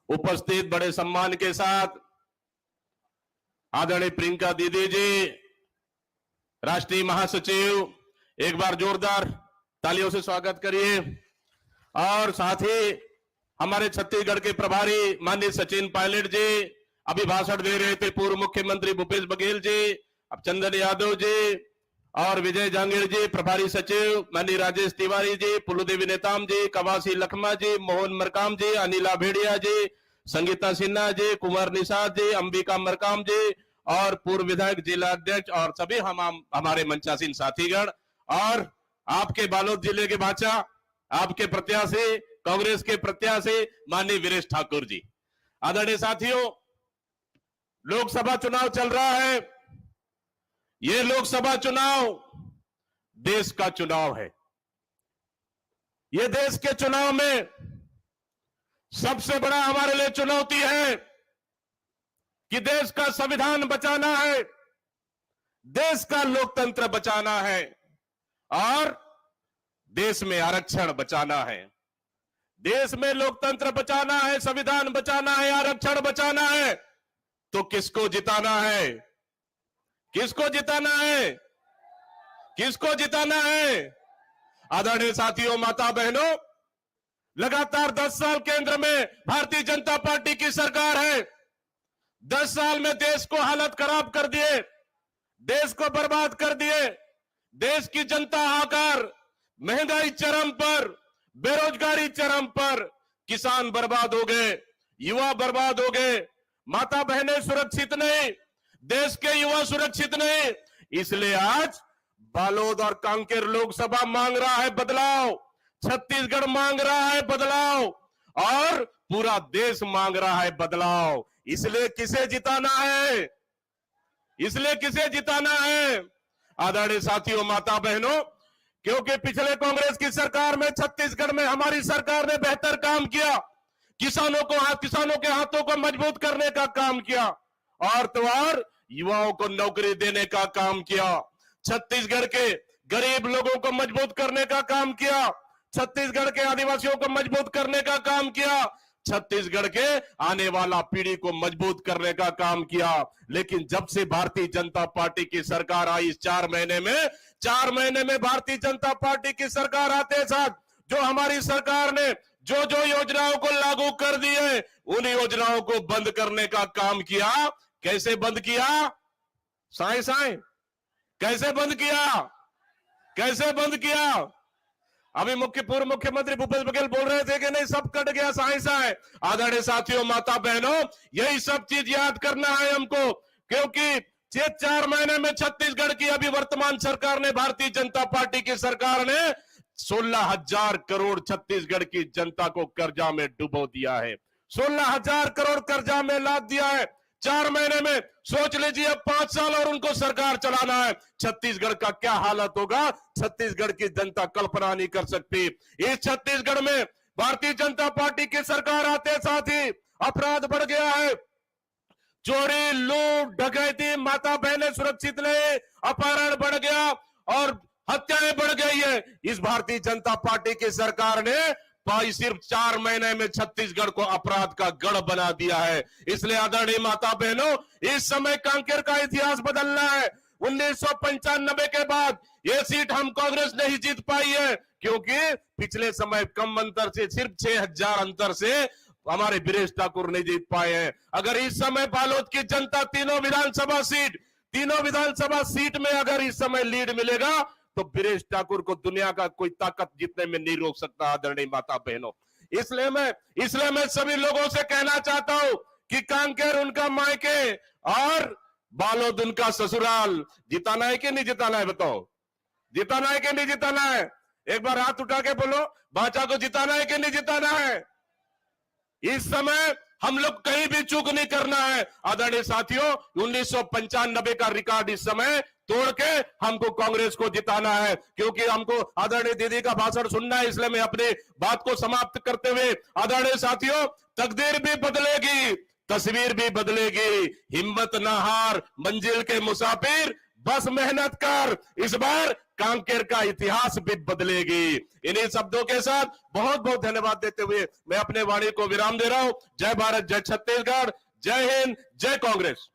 उपस्थित बड़े सम्मान के साथ आदरणीय प्रियंका दीदी जी, राष्ट्रीय महासचिव, एक बार जोरदार तालियों से स्वागत करिए। और साथ ही हमारे छत्तीसगढ़ के प्रभारी माननीय सचिन पायलट जी अभी भाषण दे रहे थे, पूर्व मुख्यमंत्री भूपेश बघेल जी, अब चंदन यादव जी और विजय जांगीर जी, प्रभारी सचिव माननीय राजेश तिवारी जी, पुलुदेवी नेताम जी, कवासी लखमा जी, मोहन मरकाम जी, अनिला भेड़िया जी, संगीता सिन्हा जी, कुमार निषाद जी, अंबिका मरकाम जी और पूर्व विधायक जिला अध्यक्ष और सभी हमारे मंचासीन साथीगण और आपके बालोद जिले के बाचा, आपके प्रत्याशी, कांग्रेस के प्रत्याशी माननीय वीरेश ठाकुर जी। आदरणीय साथियों, लोकसभा चुनाव चल रहा है। ये लोकसभा चुनाव देश का चुनाव है। ये देश के चुनाव में सबसे बड़ा हमारे लिए चुनौती है कि देश का संविधान बचाना है, देश का लोकतंत्र बचाना है और देश में आरक्षण बचाना है। देश में लोकतंत्र बचाना है, संविधान बचाना है, आरक्षण बचाना है, तो किसको जिताना है? किसको जिताना है? किसको जिताना है? आदरणीय साथियों, माता बहनों, लगातार 10 साल केंद्र में भारतीय जनता पार्टी की सरकार है। 10 साल में देश को हालत खराब कर दिए, देश को बर्बाद कर दिए। देश की जनता हाहाकार, महंगाई चरम पर, बेरोजगारी चरम पर, किसान बर्बाद हो गए, युवा बर्बाद हो गए, माता बहनें सुरक्षित नहीं, देश के युवा सुरक्षित नहीं। इसलिए आज बालोद और कांकेर लोकसभा मांग रहा है बदलाव, छत्तीसगढ़ मांग रहा है बदलाव और पूरा देश मांग रहा है बदलाव। इसलिए किसे जिताना है? इसलिए किसे जिताना है? आदरणीय साथियों, माता बहनों, क्योंकि पिछले कांग्रेस की सरकार में छत्तीसगढ़ में हमारी सरकार ने बेहतर काम किया, किसानों के हाथों को मजबूत करने का काम किया और तो और युवाओं को नौकरी देने का काम किया, छत्तीसगढ़ के गरीब लोगों को मजबूत करने का काम किया, छत्तीसगढ़ के आदिवासियों को मजबूत करने का काम किया, छत्तीसगढ़ के आने वाला पीढ़ी को मजबूत करने का काम किया। लेकिन जब से भारतीय जनता पार्टी की सरकार आई, इस 4 महीने में भारतीय जनता पार्टी की सरकार आते साथ जो हमारी सरकार ने जो जो योजनाओं को लागू कर दी है, उन योजनाओं को बंद करने का काम किया। कैसे बंद किया? साए साए कैसे बंद किया? कैसे बंद किया? अभी पूर्व मुख्यमंत्री भूपेश बघेल बोल रहे थे कि नहीं सब कट गया साए साए। आदरणीय साथियों, माता बहनों, यही सब चीज याद करना है हमको, क्योंकि 4 महीने में छत्तीसगढ़ की अभी वर्तमान सरकार ने, भारतीय जनता पार्टी की सरकार ने 16,000 करोड़ छत्तीसगढ़ की जनता को कर्जा में डुबो दिया है। 16,000 करोड़ कर्जा में लाद दिया है 4 महीने में। सोच लीजिए, अब 5 साल और उनको सरकार चलाना है, छत्तीसगढ़ का क्या हालत होगा, छत्तीसगढ़ की जनता कल्पना नहीं कर सकती। इस छत्तीसगढ़ में भारतीय जनता पार्टी की सरकार आते साथ ही अपराध बढ़ गया है, चोरी, लूट, डकैती, माता बहनें सुरक्षित नहीं, अपहरण बढ़ गया और हत्याएं बढ़ गई है। इस भारतीय जनता पार्टी की सरकार ने सिर्फ 4 महीने में छत्तीसगढ़ को अपराध का गढ़ बना दिया है। इसलिए आदरणीय माता बहनों, इस समय कांकेर का इतिहास बदलना है। 1995 के बाद ये सीट हम कांग्रेस नहीं जीत पाई है, क्योंकि पिछले समय कम अंतर से, सिर्फ 6,000 अंतर से हमारे वीरेश ठाकुर नहीं जीत पाए हैं। अगर इस समय बालोद की जनता तीनों विधानसभा सीट में अगर इस समय लीड मिलेगा तो वीरेश ठाकुर को दुनिया का कोई ताकत जीतने में नहीं रोक सकता। आदरणीय माता बहनों, इसलिए मैं सभी लोगों से कहना चाहता हूं कि कांकेर उनका मायके और बालोद उनका ससुराल। जिताना है कि नहीं जिताना है? बताओ, जिताना है कि नहीं जिताना है? एक बार हाथ उठा के बोलो, बाचा को जिताना है कि नहीं जिताना है? इस समय हम लोग कहीं भी चूक नहीं करना है। आदरणीय साथियों, 1995 का रिकॉर्ड इस समय तोड़ के हमको कांग्रेस को जिताना है, क्योंकि हमको आदरणीय दीदी का भाषण सुनना है। इसलिए मैं अपनी बात को समाप्त करते हुए, आदरणीय साथियों, तकदीर भी बदलेगी, तस्वीर भी बदलेगी, हिम्मत ना हार, मंजिल के मुसाफिर, बस मेहनत कर, इस बार कांकेर का इतिहास भी बदलेगी। इन्हीं शब्दों के साथ बहुत बहुत धन्यवाद देते हुए मैं अपने वाणी को विराम दे रहा हूं। जय भारत, जय छत्तीसगढ़, जय हिंद, जय कांग्रेस।